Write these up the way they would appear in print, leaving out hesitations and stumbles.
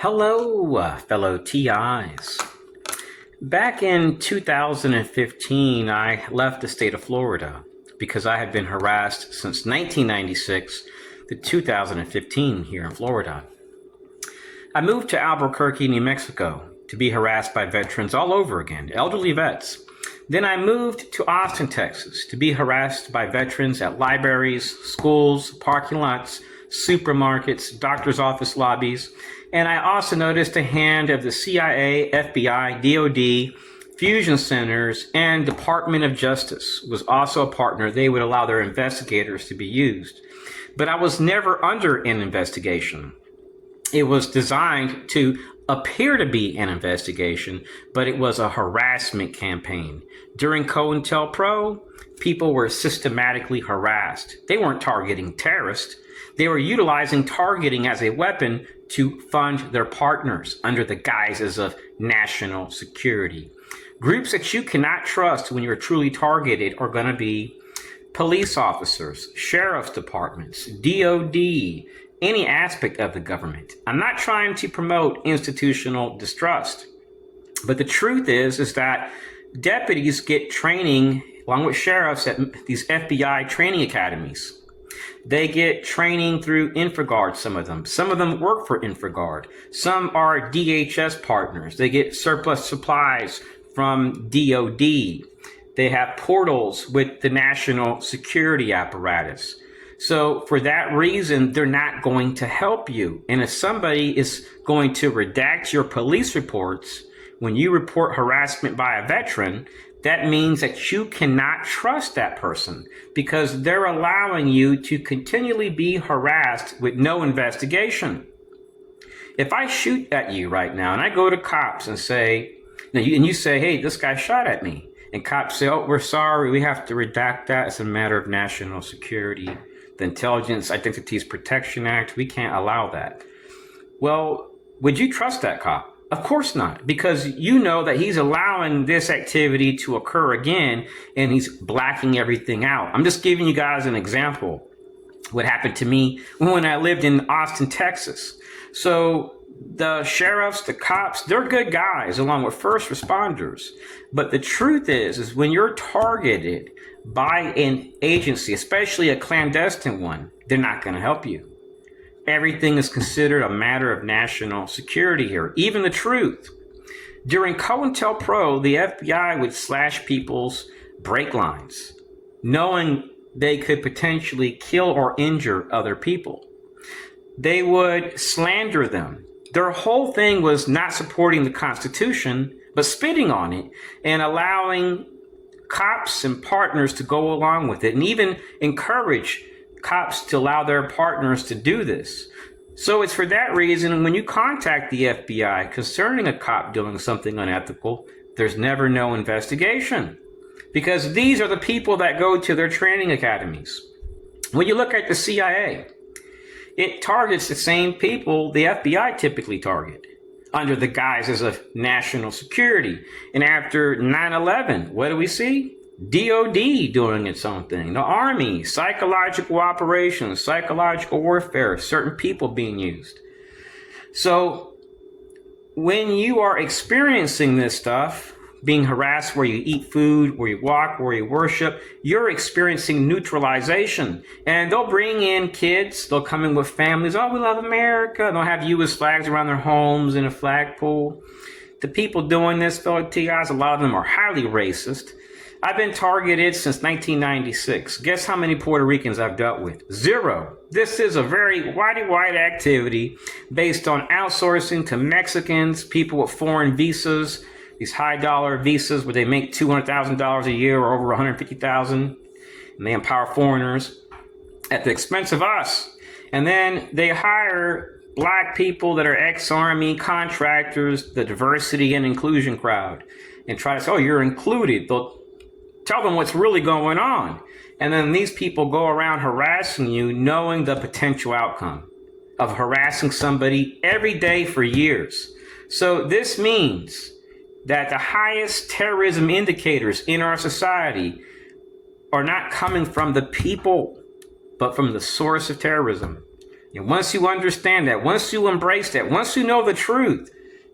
Hello, fellow TIs. Back in 2015, I left the state of Florida because I had been harassed since 1996 to 2015 here in Florida. I moved to Albuquerque, New Mexico to be harassed by veterans all over again, elderly vets. Then I moved to Austin, Texas to be harassed by veterans at libraries, schools, parking lots, supermarkets, doctor's office lobbies, and I also noticed the hand of the CIA, FBI, DOD, fusion centers, and Department of Justice was also a partner. They would allow their investigators to be used. But I was never under an investigation. It was designed to appear to be an investigation, but it was a harassment campaign. During COINTELPRO, people were systematically harassed. They weren't targeting terrorists. They were utilizing targeting as a weapon to fund their partners under the guises of national security. Groups that you cannot trust when you're truly targeted are going to be police officers, sheriff's departments, DOD, any aspect of the government. I'm not trying to promote institutional distrust, but the truth is that deputies get training along with sheriffs at these FBI training academies. They get training through InfraGard, some of them. Some of them work for InfraGard. Some are DHS partners. They get surplus supplies from DOD. They have portals with the national security apparatus. So for that reason, they're not going to help you. And if somebody is going to redact your police reports, when you report harassment by a veteran, that means that you cannot trust that person because they're allowing you to continually be harassed with no investigation. If I shoot at you right now and I go to cops and say, and you say, hey, this guy shot at me. And cops say, oh, we're sorry, we have to redact that. It's a matter of national security. The Intelligence Identities Protection Act, we can't allow that. Well, would you trust that cop? Of course not, because you know that he's allowing this activity to occur again and he's blacking everything out. I'm just giving you guys an example. What happened to me when I lived in Austin, Texas. So the sheriffs, the cops, they're good guys along with first responders. But the truth is when you're targeted by an agency, especially a clandestine one, they're not going to help you. Everything is considered a matter of national security here, even the truth. During COINTELPRO, the FBI would slash people's brake lines, knowing they could potentially kill or injure other people. They would slander them. Their whole thing was not supporting the Constitution, but spitting on it and allowing cops and partners to go along with it and even encourage cops to allow their partners to do this. So it's for that reason when you contact the FBI concerning a cop doing something unethical, there's never no investigation because these are the people that go to their training academies. When you look at the CIA, it targets the same people the FBI typically target under the guises of national security. And after 9/11, what do we see? DOD doing its own thing, the Army, psychological operations, psychological warfare, certain people being used. So when you are experiencing this stuff, being harassed where you eat food, where you walk, where you worship, you're experiencing neutralization. And they'll bring in kids, they'll come in with families, oh, we love America. They'll have US flags around their homes in a flagpole. The people doing this, fellow TIs, a lot of them are highly racist. I've been targeted since 1996. Guess how many Puerto Ricans I've dealt with? Zero. This is a very whitey-white activity based on outsourcing to Mexicans, people with foreign visas, these high-dollar visas where they make $200,000 a year or over $150,000, and they empower foreigners at the expense of us. And then they hire black people that are ex-Army contractors, the diversity and inclusion crowd, and try to say, oh, you're included. They'll tell them what's really going on. And then these people go around harassing you knowing the potential outcome of harassing somebody every day for years. So this means that the highest terrorism indicators in our society are not coming from the people, but from the source of terrorism. And once you understand that, once you embrace that, once you know the truth,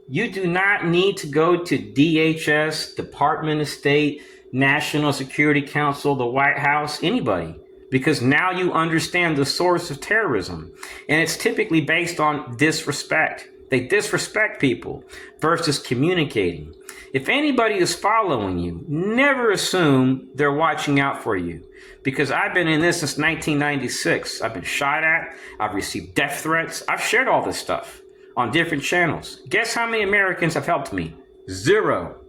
you do not need to go to DHS, Department of State, National Security Council, the White House, anybody, because now you understand the source of terrorism. And it's typically based on disrespect. They disrespect people versus communicating. If anybody is following you, never assume they're watching out for you. Because I've been in this since 1996. I've been shot at. I've received death threats. I've shared all this stuff on different channels. Guess how many Americans have helped me? 0.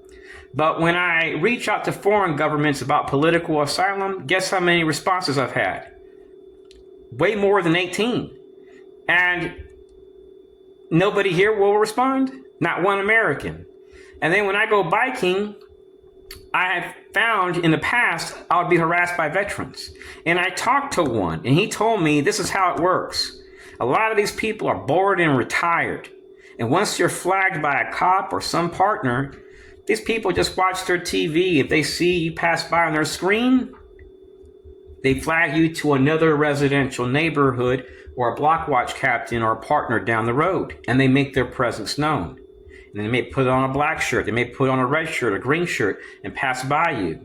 But when I reach out to foreign governments about political asylum, guess how many responses I've had? Way more than 18. And nobody here will respond? Not one American. And then when I go biking, I have found in the past I would be harassed by veterans. And I talked to one, and he told me this is how it works. A lot of these people are bored and retired. And once you're flagged by a cop or some partner, these people just watch their TV. If they see you pass by on their screen, they flag you to another residential neighborhood or a block watch captain or a partner down the road, and they make their presence known. And they may put on a black shirt, they may put on a red shirt, a green shirt, and pass by you.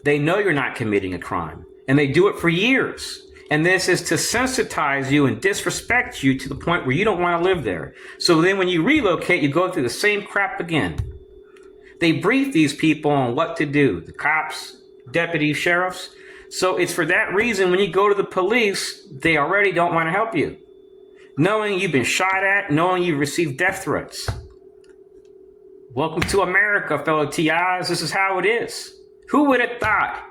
They know you're not committing a crime, and they do it for years. And this is to sensitize you and disrespect you to the point where you don't want to live there. So then when you relocate, you go through the same crap again. They brief these people on what to do, the cops, deputies, sheriffs. So it's for that reason when you go to the police, they already don't want to help you. Knowing you've been shot at, knowing you've received death threats. Welcome to America, fellow TIs. This is how it is. Who would have thought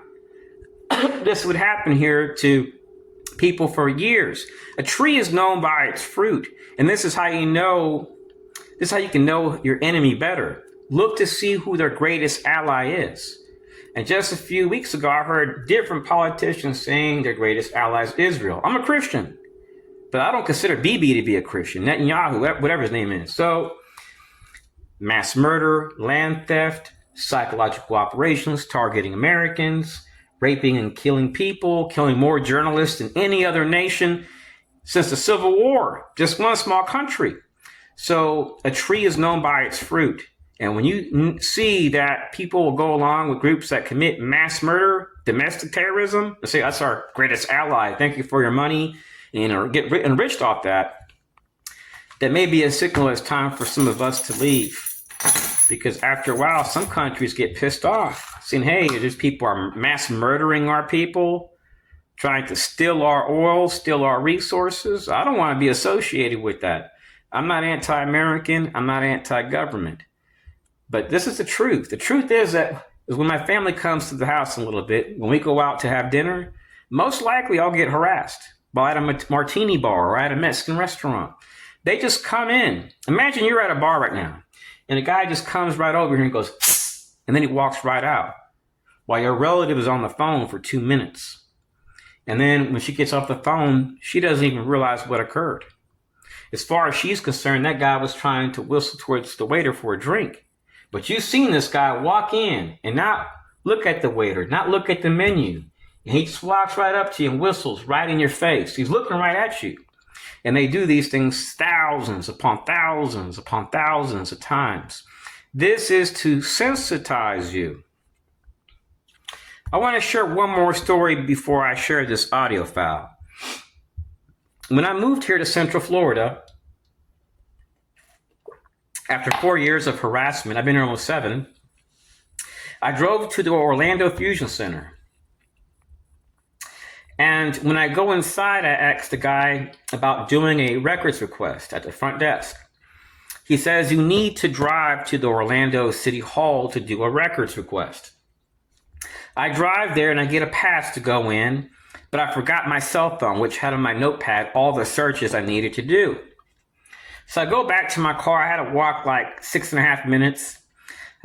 this would happen here to people for years? A tree is known by its fruit. And this is how you know, this is how you can know your enemy better. Look to see who their greatest ally is. And just a few weeks ago, I heard different politicians saying their greatest ally is Israel. I'm a Christian, but I don't consider Bibi to be a Christian, Netanyahu, whatever his name is. So mass murder, land theft, psychological operations targeting Americans, raping and killing people, killing more journalists than any other nation since the Civil War, just one small country. So a tree is known by its fruit. And when you see that people will go along with groups that commit mass murder, domestic terrorism, and say, that's our greatest ally, thank you for your money, and get enriched off that, that may be a signal it's time for some of us to leave. Because after a while, some countries get pissed off, saying, hey, these people are mass murdering our people, trying to steal our oil, steal our resources. I don't want to be associated with that. I'm not anti-American. I'm not anti-government. But this is the truth. The truth is that when my family comes to the house a little bit, when we go out to have dinner, most likely I'll get harassed while at a martini bar or at a Mexican restaurant. They just come in. Imagine you're at a bar right now, and a guy just comes right over here and goes, and then he walks right out while your relative is on the phone for 2 minutes. And then when she gets off the phone, she doesn't even realize what occurred. As far as she's concerned, that guy was trying to whistle towards the waiter for a drink. But you've seen this guy walk in and not look at the waiter, not look at the menu. And he just walks right up to you and whistles right in your face. He's looking right at you. And they do these things thousands upon thousands upon thousands of times. This is to sensitize you. I want to share one more story before I share this audio file. When I moved here to Central Florida, after 4 years of harassment, I've been here almost 7, I drove to the Orlando Fusion Center. And when I go inside, I asked the guy about doing a records request at the front desk. He says, you need to drive to the Orlando City Hall to do a records request. I drive there and I get a pass to go in, but I forgot my cell phone, which had on my notepad all the searches I needed to do. So I go back to my car. I had to walk like 6.5 minutes.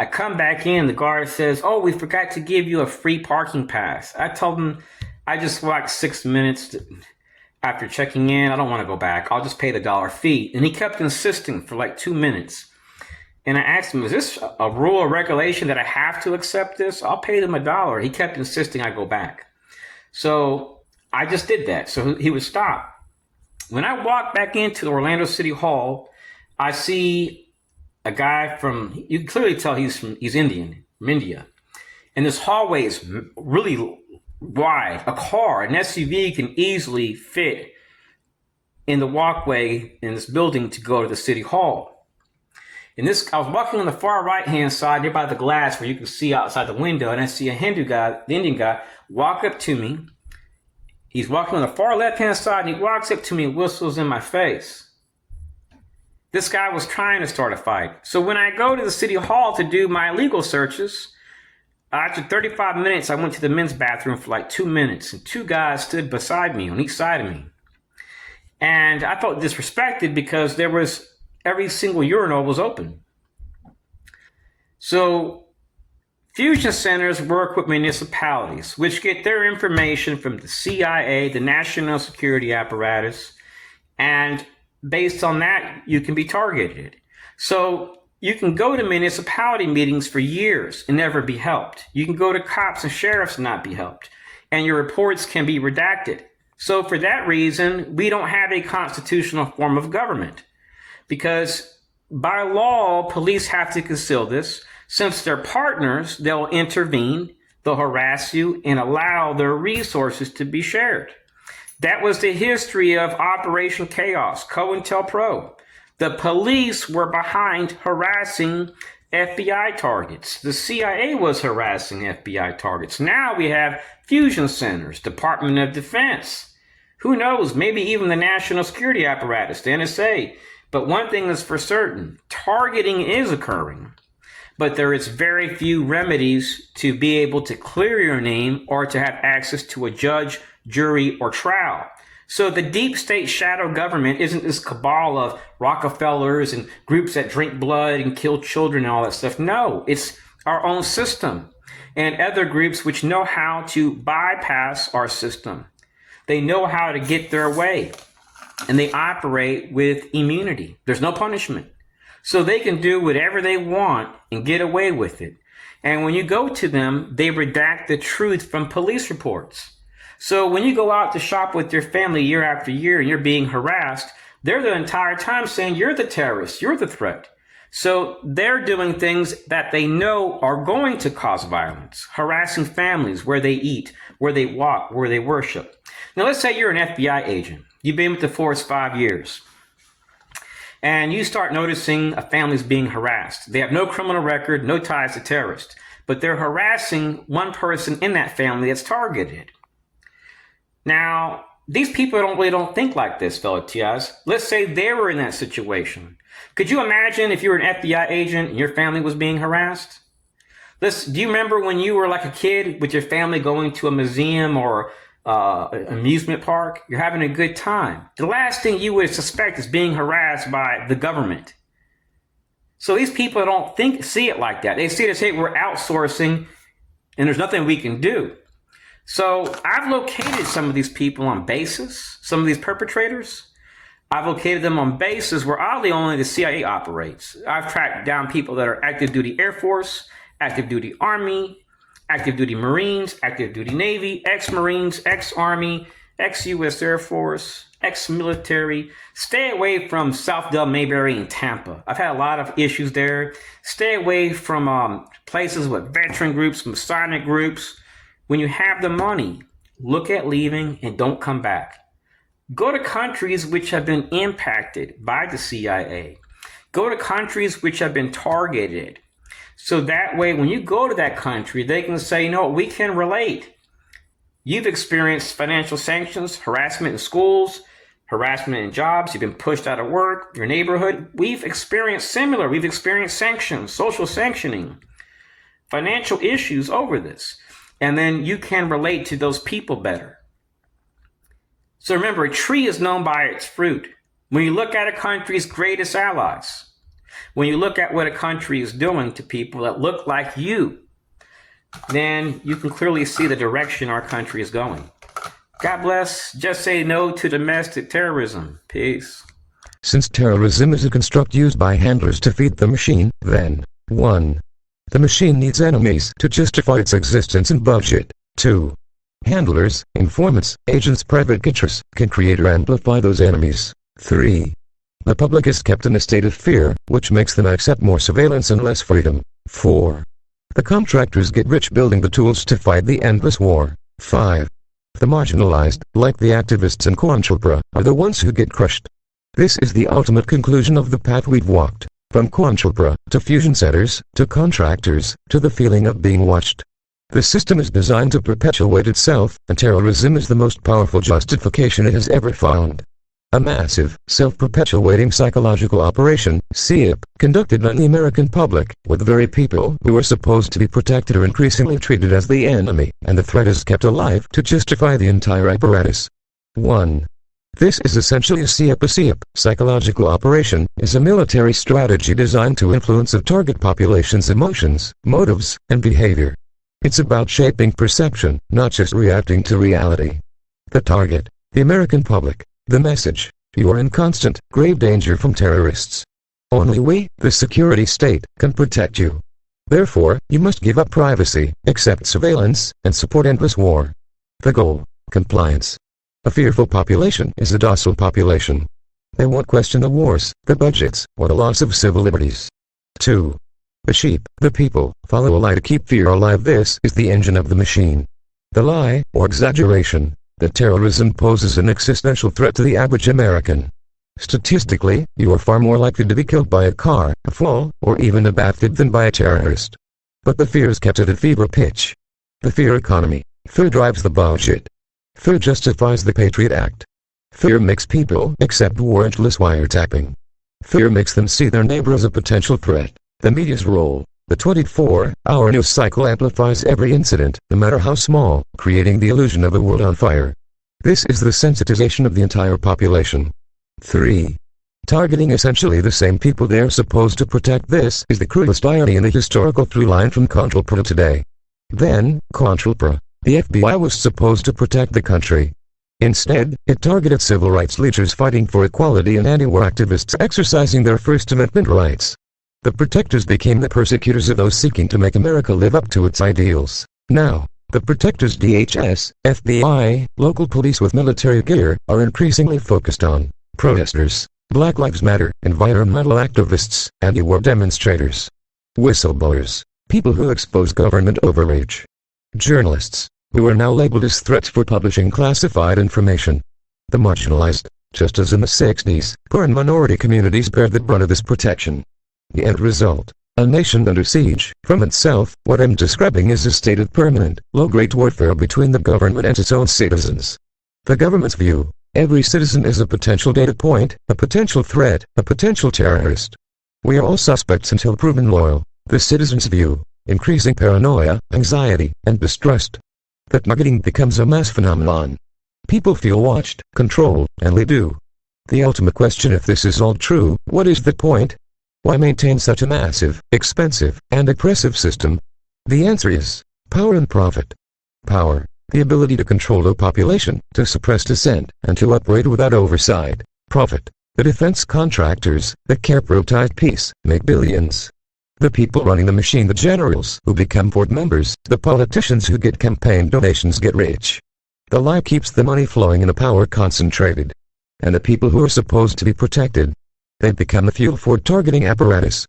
I come back in. The guard says, oh, we forgot to give you a free parking pass. I told him I just walked 6 minutes after checking in. I don't want to go back. I'll just pay the $1 fee. And he kept insisting for like 2 minutes. And I asked him, is this a rule or regulation that I have to accept this? I'll pay them $1. He kept insisting I go back. So I just did that. So he would stop. When I walk back into Orlando City Hall, I see a guy you can clearly tell he's Indian, from India. And this hallway is really wide. A car, an SUV, can easily fit in the walkway in this building to go to the City Hall. I was walking on the far right-hand side, near by the glass where you can see outside the window, and I see a Hindu guy, the Indian guy, walk up to me. He's walking on the far left-hand side, and he walks up to me and whistles in my face. This guy was trying to start a fight. So when I go to the City Hall to do my legal searches, after 35 minutes, I went to the men's bathroom for like 2 minutes, and 2 guys stood beside me on each side of me. And I felt disrespected because every single urinal was open. So fusion centers work with municipalities, which get their information from the CIA, the National Security Apparatus, and based on that, you can be targeted. So you can go to municipality meetings for years and never be helped. You can go to cops and sheriffs and not be helped. And your reports can be redacted. So for that reason, we don't have a constitutional form of government. Because by law, police have to conceal this. Since they're partners, they'll intervene, they'll harass you, and allow their resources to be shared. That was the history of Operation Chaos, COINTELPRO. The police were behind harassing FBI targets. The CIA was harassing FBI targets. Now we have fusion centers, Department of Defense. Who knows, maybe even the National Security Apparatus, the NSA. But one thing is for certain, targeting is occurring. But there is very few remedies to be able to clear your name or to have access to a judge, jury, or trial. So the deep state shadow government isn't this cabal of Rockefellers and groups that drink blood and kill children and all that stuff. No, it's our own system and other groups which know how to bypass our system. They know how to get their way, and they operate with immunity. There's no punishment. So they can do whatever they want and get away with it. And when you go to them, they redact the truth from police reports. So when you go out to shop with your family year after year and you're being harassed, they're the entire time saying you're the terrorist, you're the threat. So they're doing things that they know are going to cause violence, harassing families where they eat, where they walk, where they worship. Now let's say you're an FBI agent. You've been with the force 5 years. And you start noticing a family's being harassed. They have no criminal record, no ties to terrorists, but they're harassing one person in that family that's targeted. Now, these people really don't think like this, fellow TIs. Let's say they were in that situation. Could you imagine if you were an FBI agent and your family was being harassed? Do you remember when you were like a kid with your family going to a museum or amusement park? You're having a good time. The last thing you would suspect is being harassed by the government. So these people don't see it like that. They see it as, hey, we're outsourcing and there's nothing we can do. So I've located some of these people on bases, some of these perpetrators. I've located them on bases where oddly only the CIA operates. I've tracked down people that are active duty Air Force, active duty Army, active duty Marines, active duty Navy, ex-Marines, ex-Army, ex-US Air Force, ex-military. Stay away from South Del Mayberry and Tampa. I've had a lot of issues there. Stay away from places with veteran groups, Masonic groups. When you have the money, look at leaving and don't come back. Go to countries which have been impacted by the CIA. Go to countries which have been targeted. So that way, when you go to that country, they can say, no, we can relate. You've experienced financial sanctions, harassment in schools, harassment in jobs. You've been pushed out of work, your neighborhood. We've experienced similar. We've experienced sanctions, social sanctioning, financial issues over this. And then you can relate to those people better. So remember, a tree is known by its fruit. When you look at a country's greatest allies, when you look at what a country is doing to people that look like you, then you can clearly see the direction our country is going. God bless. Just say no to domestic terrorism. Peace. Since terrorism is a construct used by handlers to feed the machine, then 1. The machine needs enemies to justify its existence and budget. 2. Handlers, informants, agents, provocateurs can create or amplify those enemies. 3. The public is kept in a state of fear, which makes them accept more surveillance and less freedom. 4. The contractors get rich building the tools to fight the endless war. 5. The marginalized, like the activists in COINTELPRO, are the ones who get crushed. This is the ultimate conclusion of the path we've walked, from COINTELPRO, to fusion centers, to contractors, to the feeling of being watched. The system is designed to perpetuate itself, and terrorism is the most powerful justification it has ever found. A massive, self-perpetuating psychological operation, COIP, conducted on the American public, where the very people who are supposed to be protected are increasingly treated as the enemy, and the threat is kept alive to justify the entire apparatus. 1. This is essentially a COIP. A COIP, psychological operation, is a military strategy designed to influence a target population's emotions, motives, and behavior. It's about shaping perception, not just reacting to reality. The target, the American public. The message: you are in constant, grave danger from terrorists. Only we, the security state, can protect you. Therefore, you must give up privacy, accept surveillance, and support endless war. The goal: compliance. A fearful population is a docile population. They won't question the wars, the budgets, or the loss of civil liberties. 2. The sheep, the people, follow a lie to keep fear alive. This is the engine of the machine. The lie, or exaggeration, that terrorism poses an existential threat to the average American. Statistically, you are far more likely to be killed by a car, a fall, or even a bathtub than by a terrorist. But the fear is kept at a fever pitch. The fear economy. Fear drives the budget. Fear justifies the Patriot Act. Fear makes people accept warrantless wiretapping. Fear makes them see their neighbor as a potential threat. The media's role. The 24-hour news cycle amplifies every incident, no matter how small, creating the illusion of a world on fire. This is the sensitization of the entire population. 3. Targeting essentially the same people they are supposed to protect. This is the cruelest irony in the historical through line from COINTELPRO to today. Then, COINTELPRO, the FBI was supposed to protect the country. Instead, it targeted civil rights leaders fighting for equality and anti-war activists exercising their First Amendment rights. The protectors became the persecutors of those seeking to make America live up to its ideals. Now, the protectors, DHS, FBI, local police with military gear, are increasingly focused on protesters, Black Lives Matter, environmental activists, anti-war demonstrators, whistleblowers, people who expose government overreach, journalists, who are now labeled as threats for publishing classified information, the marginalized, just as in the 60s, poor and minority communities bear the brunt of this protection. The end result: a nation under siege from itself. What I'm describing is a state of permanent, low-grade warfare between the government and its own citizens. The government's view: every citizen is a potential data point, a potential threat, a potential terrorist. We are all suspects until proven loyal. The citizen's view: increasing paranoia, anxiety, and distrust. The targeting becomes a mass phenomenon. People feel watched, controlled, and they do. The ultimate question: if this is all true, what is the point? Why maintain such a massive, expensive, and oppressive system? The answer is power and profit. Power, the ability to control a population, to suppress dissent, and to operate without oversight. Profit, the defense contractors that care prioritize peace, make billions. The people running the machine, the generals who become board members, the politicians who get campaign donations get rich. The lie keeps the money flowing and the power concentrated. And the people who are supposed to be protected, they become the fuel for targeting apparatus.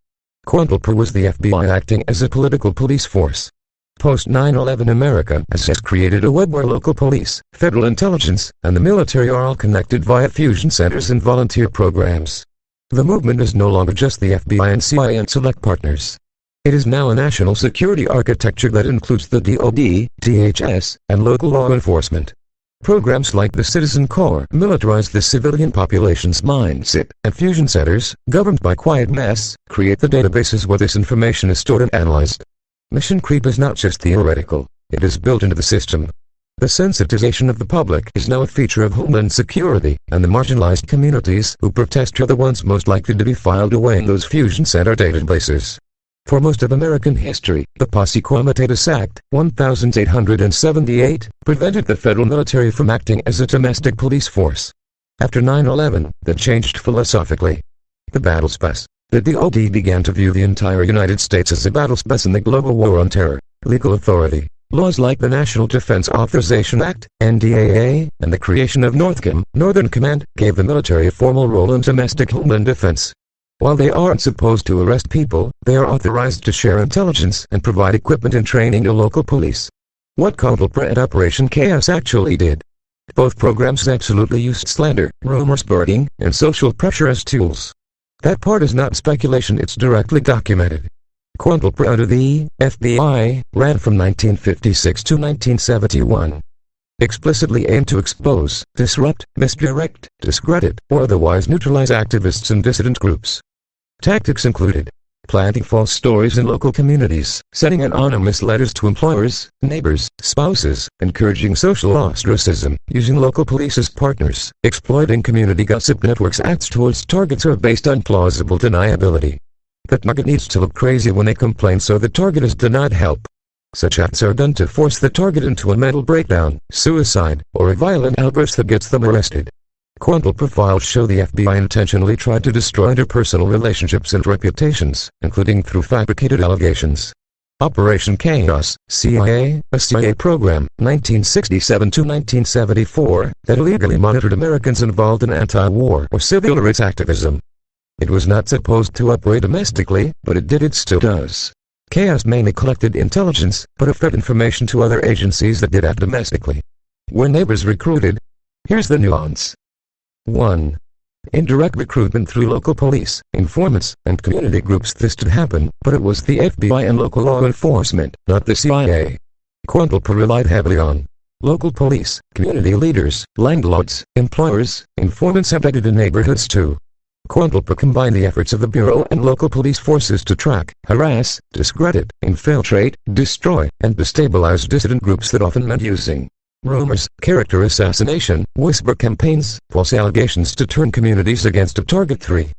COINTELPRO was the FBI acting as a political police force. Post 9/11 America has created a web where local police, federal intelligence, and the military are all connected via fusion centers and volunteer programs. The movement is no longer just the FBI and CIA and select partners. It is now a national security architecture that includes the DoD, DHS, and local law enforcement. Programs like the Citizen Corps militarize the civilian population's mindset, and fusion centers, governed by quiet mass, create the databases where this information is stored and analyzed. Mission creep is not just theoretical, it is built into the system. The sensitization of the public is now a feature of Homeland Security, and the marginalized communities who protest are the ones most likely to be filed away in those fusion center databases. For most of American history, the Posse Comitatus Act, 1878, prevented the federal military from acting as a domestic police force. After 9/11, that changed philosophically. The battle space. The DoD began to view the entire United States as a battle space in the global war on terror. Legal authority. Laws like the National Defense Authorization Act, NDAA, and the creation of NORTHCOM, Northern Command, gave the military a formal role in domestic homeland defense. While they aren't supposed to arrest people, they are authorized to share intelligence and provide equipment and training to local police. What COINTELPRO and Operation Chaos actually did. Both programs absolutely used slander, rumor spreading, and social pressure as tools. That part is not speculation, it's directly documented. COINTELPRO under the FBI ran from 1956 to 1971. Explicitly aimed to expose, disrupt, misdirect, discredit, or otherwise neutralize activists and dissident groups. Tactics included planting false stories in local communities, sending anonymous letters to employers, neighbors, spouses, encouraging social ostracism, using local police as partners, exploiting community gossip networks. Acts towards targets are based on plausible deniability. The target needs to look crazy when they complain, so the target is denied help. Such acts are done to force the target into a mental breakdown, suicide, or a violent outburst that gets them arrested. COINTELPRO files show the FBI intentionally tried to destroy interpersonal relationships and reputations, including through fabricated allegations. Operation Chaos, CIA, a CIA program, 1967 to 1974, that illegally monitored Americans involved in anti-war or civil rights activism. It was not supposed to operate domestically, but it still does. Chaos mainly collected intelligence, but it fed information to other agencies that did act domestically. Were neighbors recruited? Here's the nuance. 1. Indirect recruitment through local police, informants, and community groups. This did happen, but it was the FBI and local law enforcement, not the CIA. COINTELPRO relied heavily on local police, community leaders, landlords, employers, informants embedded in neighborhoods too. COINTELPRO combined the efforts of the Bureau and local police forces to track, harass, discredit, infiltrate, destroy, and destabilize dissident groups that often meant using rumors, character assassination, whisper campaigns, false allegations to turn communities against a target. 3.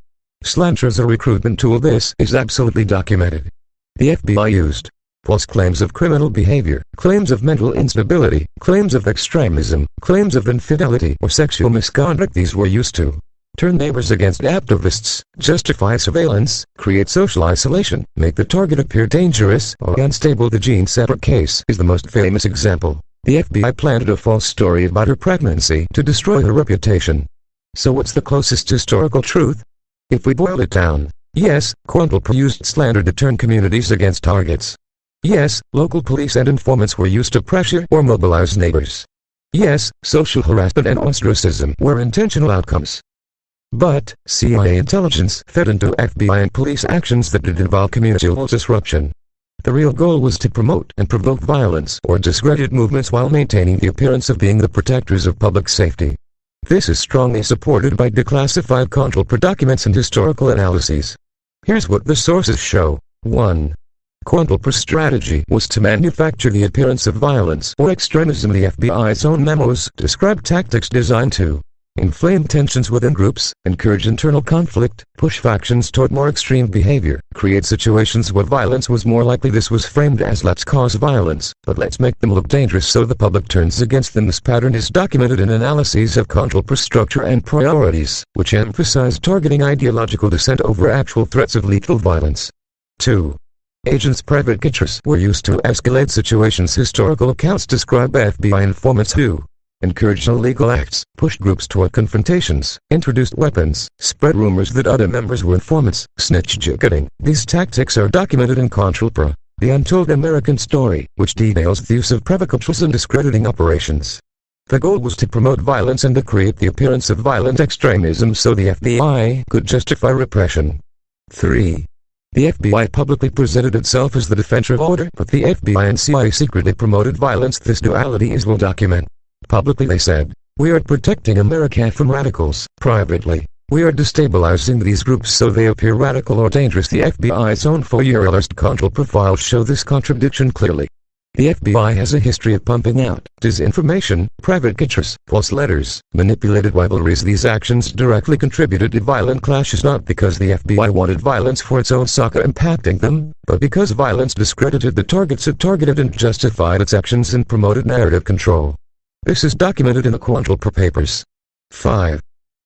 Slander as a recruitment tool. This is absolutely documented. The FBI used false claims of criminal behavior, claims of mental instability, claims of extremism, claims of infidelity or sexual misconduct. These were used to turn neighbors against activists, justify surveillance, create social isolation, make the target appear dangerous or unstable. The Jean Setter case is the most famous example. The FBI planted a false story about her pregnancy to destroy her reputation. So what's the closest historical truth? If we boil it down, yes, COINTELPRO used slander to turn communities against targets. Yes, local police and informants were used to pressure or mobilize neighbors. Yes, social harassment and ostracism were intentional outcomes. But CIA intelligence fed into FBI and police actions that did involve communal disruption. The real goal was to promote and provoke violence or discredit movements while maintaining the appearance of being the protectors of public safety. This is strongly supported by declassified COINTELPRO documents and historical analyses. Here's what the sources show. 1. COINTELPRO's strategy was to manufacture the appearance of violence or extremism. The FBI's own memos describe tactics designed to inflame tensions within groups, encourage internal conflict, push factions toward more extreme behavior, create situations where violence was more likely. This was framed as let's cause violence, but let's make them look dangerous so the public turns against them. This pattern is documented in analyses of COINTELPRO structure and priorities, which emphasize targeting ideological dissent over actual threats of lethal violence. 2. Agents' private pictures were used to escalate situations. Historical accounts describe FBI informants who encouraged illegal acts, pushed groups toward confrontations, introduced weapons, spread rumors that other members were informants, snitch jacketing. These tactics are documented in COINTELPRO, The Untold American Story, which details the use of provocateurs and discrediting operations. The goal was to promote violence and to create the appearance of violent extremism so the FBI could justify repression. 3. The FBI publicly presented itself as the defender of order, but the FBI and CIA secretly promoted violence. This duality is well documented. Publicly they said, "We are protecting America from radicals." Privately, "We are destabilizing these groups so they appear radical or dangerous." The FBI's own four-year COINTELPRO files show this contradiction clearly. The FBI has a history of pumping out disinformation, private pictures, false letters, manipulated rivalries. These actions directly contributed to violent clashes, not because the FBI wanted violence for its own sake impacting them, but because violence discredited the targets it targeted and justified its actions and promoted narrative control. This is documented in the COINTELPRO papers. 5.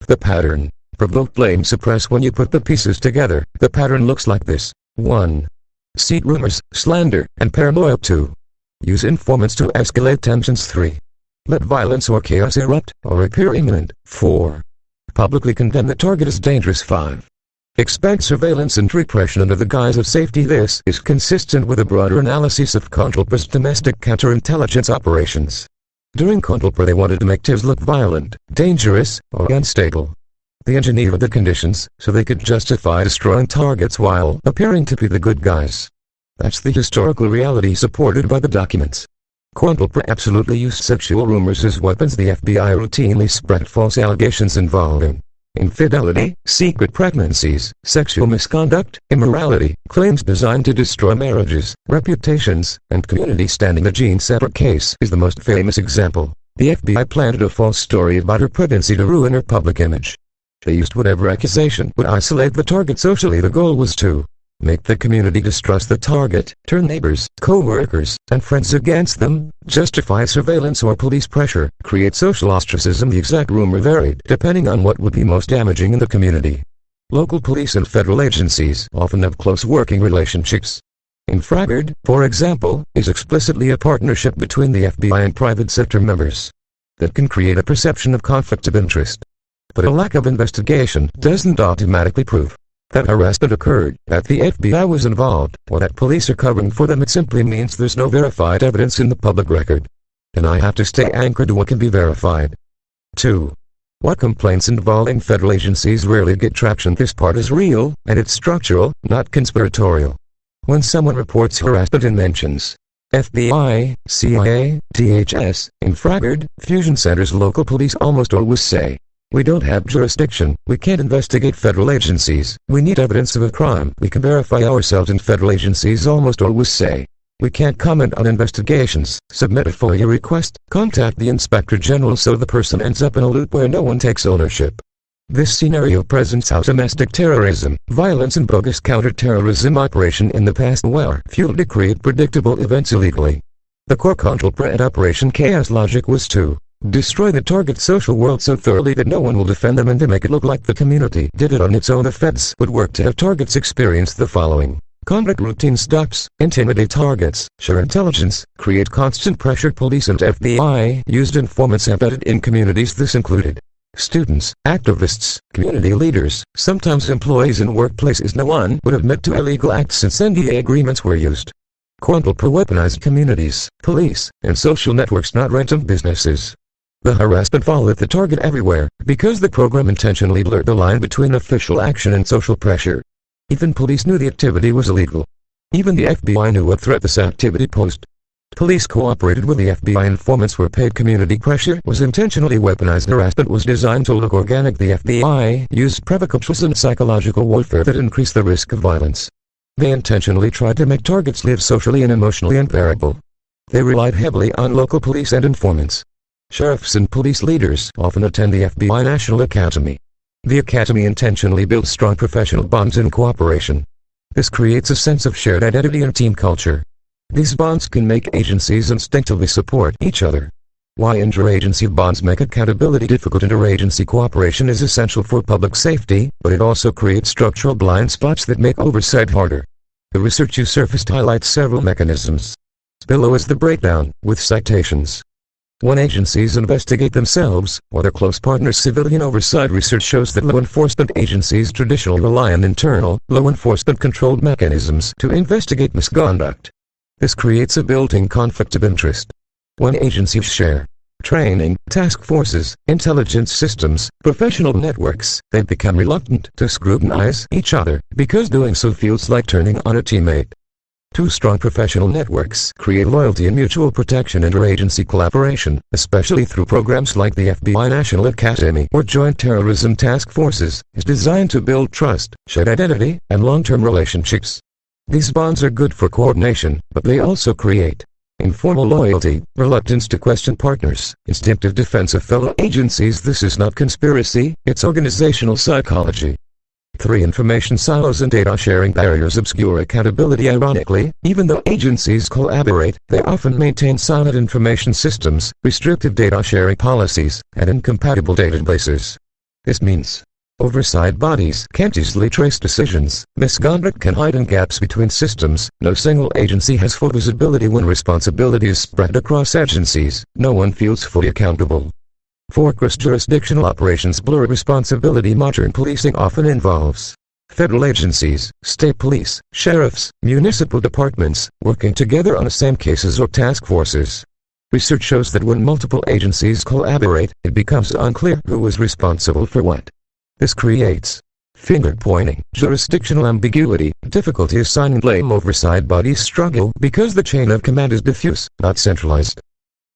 The pattern. Provoke, blame, suppress. When you put the pieces together, the pattern looks like this. 1. Seed rumors, slander, and paranoia. 2. Use informants to escalate tensions. 3. Let violence or chaos erupt or appear imminent. 4. Publicly condemn the target as dangerous. 5. Expand surveillance and repression under the guise of safety. This is consistent with a broader analysis of COINTELPRO's domestic counterintelligence operations. During COINTELPRO they wanted to make TIVs look violent, dangerous, or unstable. They engineered the conditions so they could justify destroying targets while appearing to be the good guys. That's the historical reality supported by the documents. COINTELPRO absolutely used sexual rumors as weapons. The FBI routinely spread false allegations involving infidelity, secret pregnancies, sexual misconduct, immorality, claims designed to destroy marriages, reputations, and community standing. The Jean Separate case is the most famous example. The FBI planted a false story about her pregnancy to ruin her public image. They used whatever accusation would isolate the target socially. The goal was to make the community distrust the target, turn neighbors, co-workers, and friends against them, justify surveillance or police pressure, create social ostracism. The exact rumor varied depending on what would be most damaging in the community. Local police and federal agencies often have close working relationships. Infragard, for example, is explicitly a partnership between the FBI and private sector members that can create a perception of conflict of interest. But a lack of investigation doesn't automatically prove that harassment occurred, that the FBI was involved, or that police are covering for them. It simply means there's no verified evidence in the public record. And I have to stay anchored to what can be verified. 2. What complaints involving federal agencies rarely get traction. This part is real, and it's structural, not conspiratorial. When someone reports harassment and mentions FBI, CIA, DHS, Infragard, fusion centers, local police almost always say, "We don't have jurisdiction, we can't investigate federal agencies, we need evidence of a crime we can verify ourselves." And federal agencies almost always say, "We can't comment on investigations, submit a FOIA request, contact the Inspector General." So the person ends up in a loop where no one takes ownership. This scenario presents how domestic terrorism, violence and bogus counterterrorism operation in the past were fueled to create predictable events illegally. The core COINTELPRO and Operation Chaos logic was to destroy the target social world so thoroughly that no one will defend them, and to make it look like the community did it on its own. The feds would work to have targets experience the following: conduct routine stops, intimidate targets, share intelligence, create constant pressure. Police and FBI used informants embedded in communities. This included students, activists, community leaders, sometimes employees in workplaces. No one would admit to illegal acts since NDA agreements were used. COINTELPRO weaponized communities, police, and social networks, not random businesses. The harassment followed the target everywhere, because the program intentionally blurred the line between official action and social pressure. Even police knew the activity was illegal. Even the FBI knew what threat this activity posed. Police cooperated with the FBI. Informants were paid. Community pressure was intentionally weaponized. Harassment was designed to look organic. The FBI used provocations and psychological warfare that increased the risk of violence. They intentionally tried to make targets live socially and emotionally unbearable. They relied heavily on local police and informants. Sheriffs and police leaders often attend the FBI National Academy. The academy intentionally builds strong professional bonds and cooperation. This creates a sense of shared identity and team culture. These bonds can make agencies instinctively support each other. Why interagency bonds make accountability difficult? Interagency cooperation is essential for public safety, but it also creates structural blind spots that make oversight harder. The research you surfaced highlights several mechanisms. Below is the breakdown, with citations. When agencies investigate themselves, or their close partners, civilian oversight research shows that law enforcement agencies traditionally rely on internal, law enforcement-controlled mechanisms to investigate misconduct. This creates a built-in conflict of interest. When agencies share training, task forces, intelligence systems, professional networks, they become reluctant to scrutinize each other, because doing so feels like turning on a teammate. Two strong professional networks create loyalty and mutual protection. Interagency collaboration, especially through programs like the FBI National Academy or Joint Terrorism Task Forces, is designed to build trust, shared identity, and long-term relationships. These bonds are good for coordination, but they also create informal loyalty, reluctance to question partners, instinctive defense of fellow agencies. This is not conspiracy, it's organizational psychology. 3. Information silos and data sharing barriers obscure accountability. Ironically, even though agencies collaborate, they often maintain silent information systems, restrictive data sharing policies, and incompatible databases. This means Oversight bodies can't easily trace decisions. Misconduct can hide in gaps between systems. No single agency has full visibility when responsibility is spread across agencies. No one feels fully accountable. 4. Cross-jurisdictional operations blur responsibility. Modern policing often involves federal agencies, state police, sheriffs, municipal departments, working together on the same cases or task forces. Research shows that when multiple agencies collaborate, it becomes unclear who is responsible for what. This creates finger-pointing, jurisdictional ambiguity, difficulty assigning blame. Oversight bodies struggle because the chain of command is diffuse, not centralized.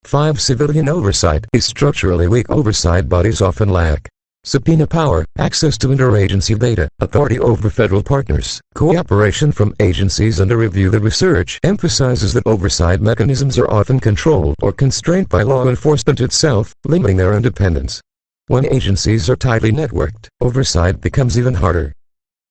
5. Civilian oversight is structurally weak. Oversight bodies often lack subpoena power, access to interagency data, authority over federal partners, cooperation from agencies, and a review. The research emphasizes that oversight mechanisms are often controlled or constrained by law enforcement itself, limiting their independence. When agencies are tightly networked, oversight becomes even harder.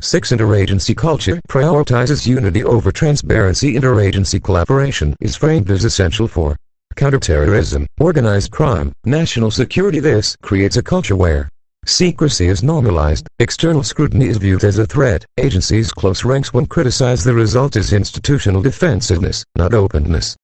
6. Interagency culture prioritizes unity over transparency. Interagency collaboration is framed as essential for counterterrorism, organized crime, national security. This creates a culture where secrecy is normalized, external scrutiny is viewed as a threat, agencies close ranks when criticized. The result is institutional defensiveness, not openness.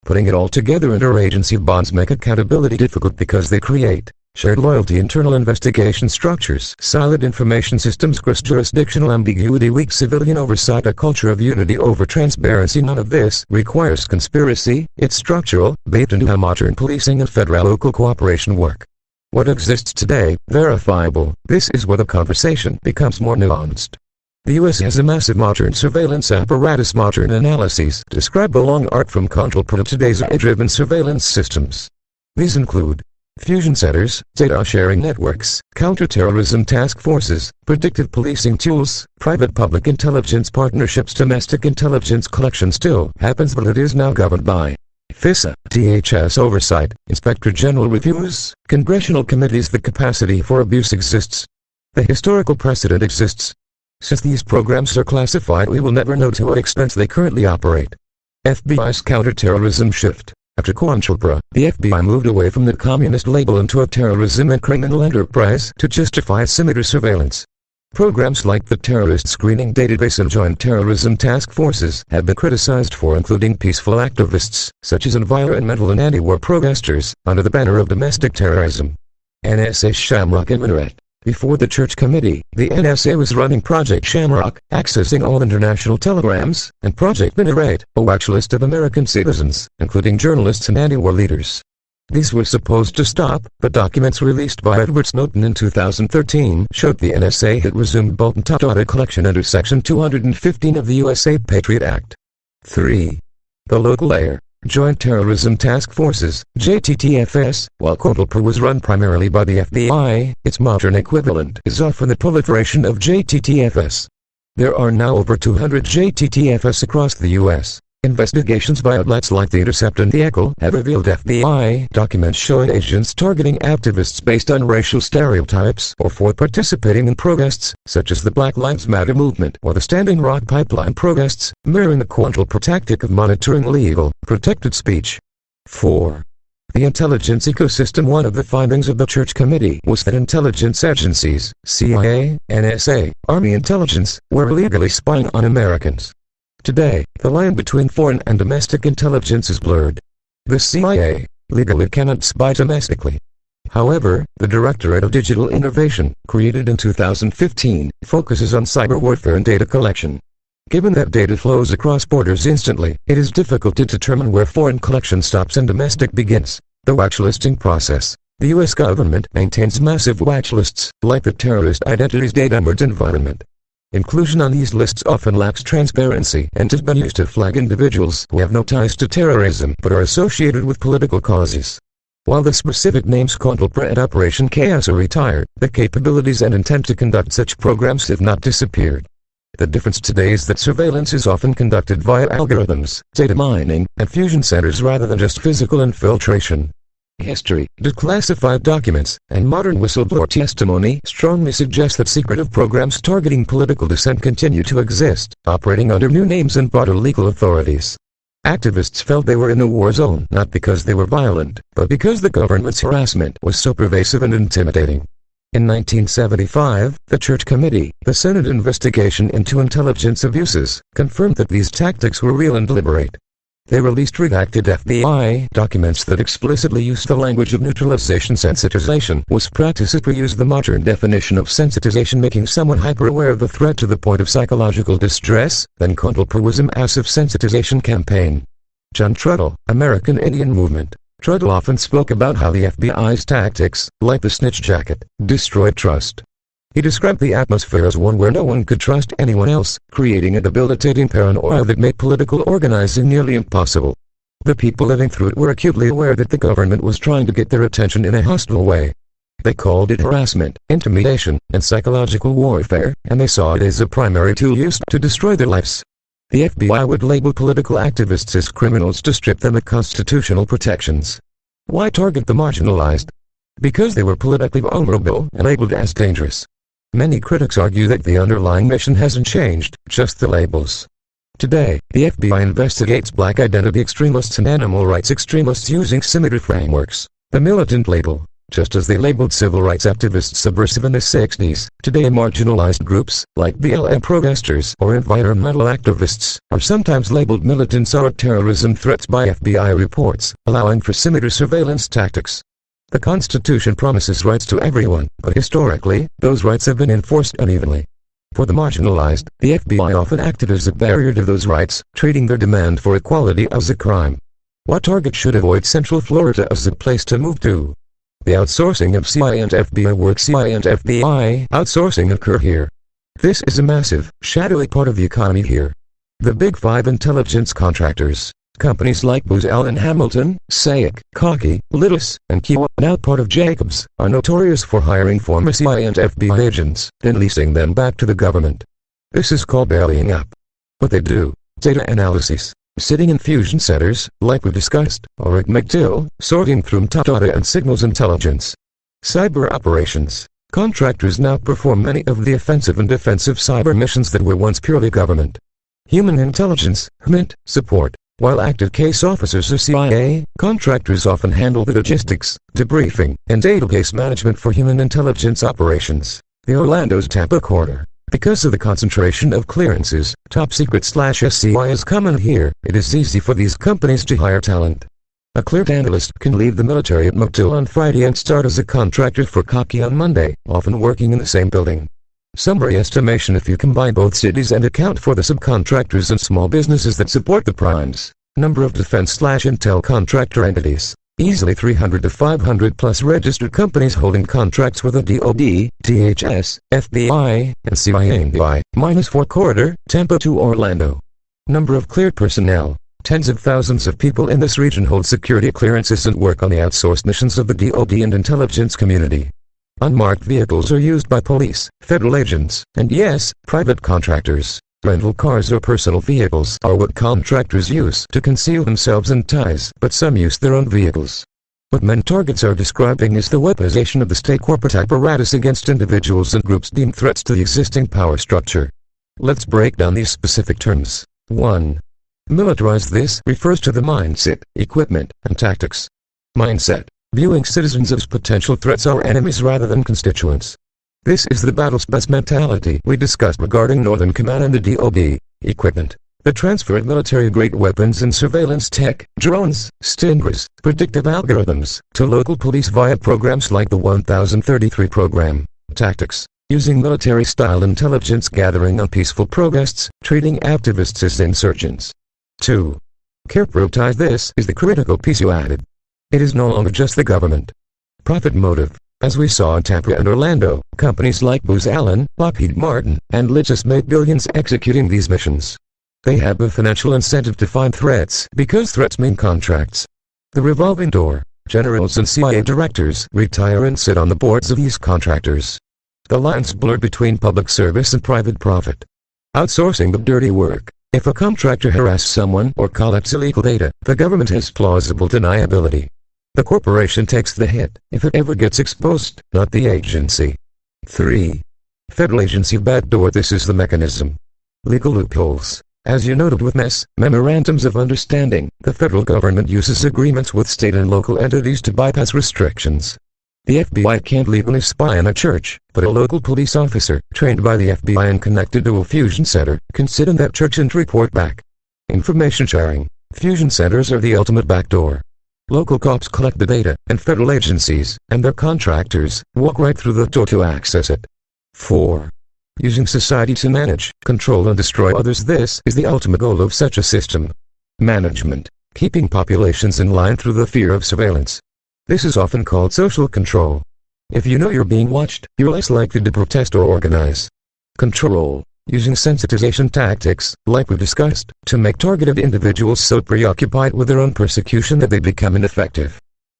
Putting it all together, interagency bonds make accountability difficult because they create shared loyalty, internal investigation structures, solid information systems, cross-jurisdictional ambiguity, weak civilian oversight, a culture of unity over transparency. None of this requires conspiracy, it's structural, baked into how modern policing and federal-local cooperation work. What exists today, verifiable. This is where the conversation becomes more nuanced. The U.S. has a massive modern surveillance apparatus. Modern analyses describe a long arc from COINTELPRO to today's AI-driven surveillance systems. These include fusion centers, data sharing networks, counterterrorism task forces, predictive policing tools, private-public intelligence partnerships. Domestic intelligence collection still happens, but it is now governed by FISA, DHS oversight, Inspector General reviews, congressional committees. The capacity for abuse exists. The historical precedent exists. Since these programs are classified, we will never know to what extent they currently operate. FBI's counterterrorism shift. After COINTELPRO, the FBI moved away from the communist label into a terrorism and criminal enterprise to justify similar surveillance. Programs like the Terrorist Screening Database and Joint Terrorism Task Forces have been criticized for including peaceful activists, such as environmental and anti-war protesters, under the banner of domestic terrorism. NSA Shamrock and Minaret. Before the Church Committee, the NSA was running Project Shamrock, accessing all international telegrams, and Project Minaret, a watch list of American citizens, including journalists and anti-war leaders. These were supposed to stop, but documents released by Edward Snowden in 2013 showed the NSA had resumed bulk data collection under Section 215 of the USA Patriot Act. 3. The local layer. Joint Terrorism Task Forces, JTTFS. While COINTELPRO was run primarily by the FBI, its modern equivalent is often the proliferation of JTTFS. There are now over 200 JTTFS across the U.S. Investigations by outlets like The Intercept and The Echo have revealed FBI documents showing agents targeting activists based on racial stereotypes or for participating in protests, such as the Black Lives Matter movement or the Standing Rock Pipeline protests, mirroring the COINTELPRO tactic of monitoring legal, protected speech. 4. The intelligence ecosystem. One of the findings of the Church Committee was that intelligence agencies, CIA, NSA, Army intelligence, were illegally spying on Americans. Today, the line between foreign and domestic intelligence is blurred. The CIA legally cannot spy domestically. However, the Directorate of Digital Innovation, created in 2015, focuses on cyber warfare and data collection. Given that data flows across borders instantly, it is difficult to determine where foreign collection stops and domestic begins. The watchlisting process. The U.S. government maintains massive watch lists, like the Terrorist Identities Data Merge environment. Inclusion on these lists often lacks transparency and has been used to flag individuals who have no ties to terrorism but are associated with political causes. While the specific names COINTELPRO and Operation Chaos are retired, the capabilities and intent to conduct such programs have not disappeared. The difference today is that surveillance is often conducted via algorithms, data mining, and fusion centers rather than just physical infiltration. History, declassified documents, and modern whistleblower testimony strongly suggest that secretive programs targeting political dissent continue to exist, operating under new names and broader legal authorities. Activists felt they were in a war zone not because they were violent, but because the government's harassment was so pervasive and intimidating. In 1975, the Church Committee, the Senate investigation into intelligence abuses, confirmed that these tactics were real and deliberate. They released redacted FBI documents that explicitly used the language of neutralization. Sensitization was practiced to use the modern definition of sensitization, making someone hyper-aware of the threat to the point of psychological distress. Then COINTELPRO was a massive sensitization campaign. John Trudell, American Indian Movement. Trudell often spoke about how the FBI's tactics, like the snitch jacket, destroyed trust. He described the atmosphere as one where no one could trust anyone else, creating a debilitating paranoia that made political organizing nearly impossible. The people living through it were acutely aware that the government was trying to get their attention in a hostile way. They called it harassment, intimidation, and psychological warfare, and they saw it as a primary tool used to destroy their lives. The FBI would label political activists as criminals to strip them of constitutional protections. Why target the marginalized? Because they were politically vulnerable and labeled as dangerous. Many critics argue that the underlying mission hasn't changed, just the labels. Today, the FBI investigates black identity extremists and animal rights extremists using similar frameworks. The militant label, just as they labeled civil rights activists subversive in the 60s, today marginalized groups, like BLM protesters or environmental activists, are sometimes labeled militants or terrorism threats by FBI reports, allowing for similar surveillance tactics. The Constitution promises rights to everyone, but historically, those rights have been enforced unevenly. For the marginalized, the FBI often acted as a barrier to those rights, treating their demand for equality as a crime. What target should avoid Central Florida as a place to move to? The outsourcing of CIA and FBI work. CIA and FBI outsourcing occur here. This is a massive, shadowy part of the economy here. The Big Five intelligence contractors, companies like Booz Allen Hamilton, SAIC, Cocky, Littus, and Kiowa, now part of Jacobs, are notorious for hiring former CIA and FBI agents, then leasing them back to the government. This is called bellying up. What they do: data analysis, sitting in fusion centers, like we discussed, or at McDill, sorting through metadata and signals intelligence. Cyber operations. Contractors now perform many of the offensive and defensive cyber missions that were once purely government. Human intelligence, HUMINT, support. While active case officers are CIA, contractors often handle the logistics, debriefing, and database management for human intelligence operations. The Orlando's Tampa corridor. Because of the concentration of clearances, top secret/SCI is common here, it is easy for these companies to hire talent. A cleared analyst can leave the military at McDill on Friday and start as a contractor for Cocky on Monday, often working in the same building. Summary estimation: if you combine both cities and account for the subcontractors and small businesses that support the primes, number of defense/intel contractor entities, easily 300 to 500 plus registered companies holding contracts with the DoD, DHS, FBI, and CIA. -4 corridor, Tampa to Orlando. Number of cleared personnel. Tens of thousands of people in this region hold security clearances and work on the outsourced missions of the DoD and intelligence community. Unmarked vehicles are used by police, federal agents, and yes, private contractors. Rental cars or personal vehicles are what contractors use to conceal themselves in ties, but some use their own vehicles. What main targets are describing is the weaponization of the state corporate apparatus against individuals and groups deemed threats to the existing power structure. Let's break down these specific terms. 1. Militarize. This refers to the mindset, equipment, and tactics. Mindset. Viewing citizens as potential threats or enemies rather than constituents. This is the battle spec mentality we discussed regarding Northern Command and the DoD. Equipment. The transfer of military-grade weapons and surveillance tech, drones, stingers, predictive algorithms, to local police via programs like the 1033 program. Tactics. Using military-style intelligence gathering on peaceful protests, treating activists as insurgents. 2. Corporatize. This is the critical piece you added. It is no longer just the government. Profit motive. As we saw in Tampa and Orlando, companies like Booz Allen, Lockheed Martin, and Littus make billions executing these missions. They have a financial incentive to find threats, because threats mean contracts. The revolving door. Generals and CIA directors retire and sit on the boards of these contractors. The lines blur between public service and private profit. Outsourcing the dirty work. If a contractor harasses someone or collects illegal data, the government has plausible deniability. The corporation takes the hit, if it ever gets exposed, not the agency. 3. Federal agency backdoor. This is the mechanism. Legal loopholes. As you noted with memorandums of understanding, the federal government uses agreements with state and local entities to bypass restrictions. The FBI can't legally spy on a church, but a local police officer, trained by the FBI and connected to a fusion center, can sit in that church and report back. Information sharing. Fusion centers are the ultimate backdoor. Local cops collect the data, and federal agencies, and their contractors, walk right through the door to access it. 4. Using society to manage, control and destroy others. This is the ultimate goal of such a system. Management. Keeping populations in line through the fear of surveillance. This is often called social control. If you know you're being watched, you're less likely to protest or organize. Control. Using sensitization tactics, like we discussed, to make targeted individuals so preoccupied with their own persecution that they become ineffective.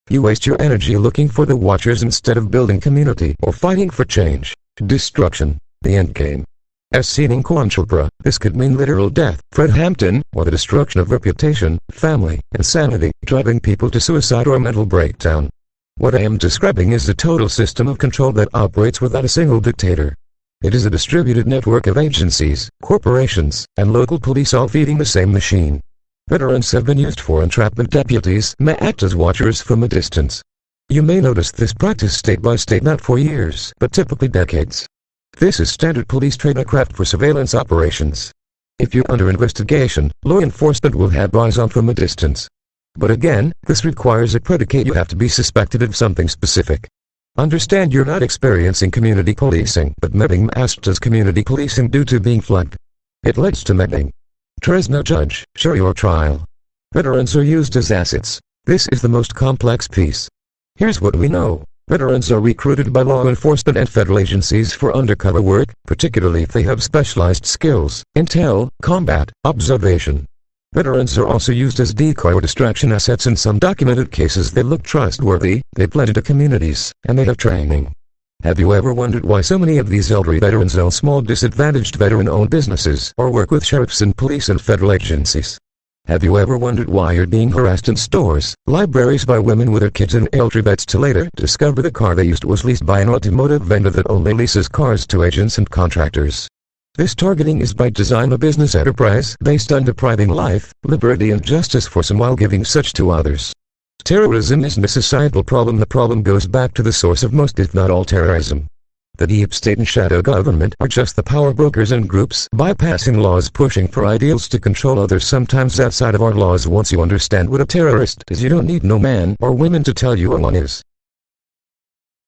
You waste your energy looking for the watchers instead of building community or fighting for change. Destruction. The endgame. As seen in COINTELPRO, this could mean literal death, Fred Hampton, or the destruction of reputation, family, and sanity, driving people to suicide or mental breakdown. What I am describing is a total system of control that operates without a single dictator. It is a distributed network of agencies, corporations, and local police all feeding the same machine. Veterans have been used for entrapment. Deputies may act as watchers from a distance. You may notice this practice state by state, not for years, but typically decades. This is standard police tradecraft for surveillance operations. If you're under investigation, law enforcement will have eyes on from a distance. But again, this requires a predicate. You have to be suspected of something specific. Understand you're not experiencing community policing, but being masked as community policing due to being flagged. It leads to meddling. There is no judge, jury or trial. Veterans are used as assets. This is the most complex piece. Here's what we know. Veterans are recruited by law enforcement and federal agencies for undercover work, particularly if they have specialized skills, intel, combat, observation. Veterans are also used as decoy or distraction assets. In some documented cases they look trustworthy, they blend into communities, and they have training. Have you ever wondered why so many of these elderly veterans own small disadvantaged veteran-owned businesses or work with sheriffs and police and federal agencies? Have you ever wondered why you're being harassed in stores, libraries by women with their kids and elderly vets to later discover the car they used was leased by an automotive vendor that only leases cars to agents and contractors? This targeting is by design a business enterprise based on depriving life, liberty and justice for some while giving such to others. Terrorism isn't a societal problem. The problem goes back to the source of most if not all terrorism. The deep state and shadow government are just the power brokers and groups bypassing laws, pushing for ideals to control others, sometimes outside of our laws. Once you understand what a terrorist is, you don't need no man or women to tell you what one is.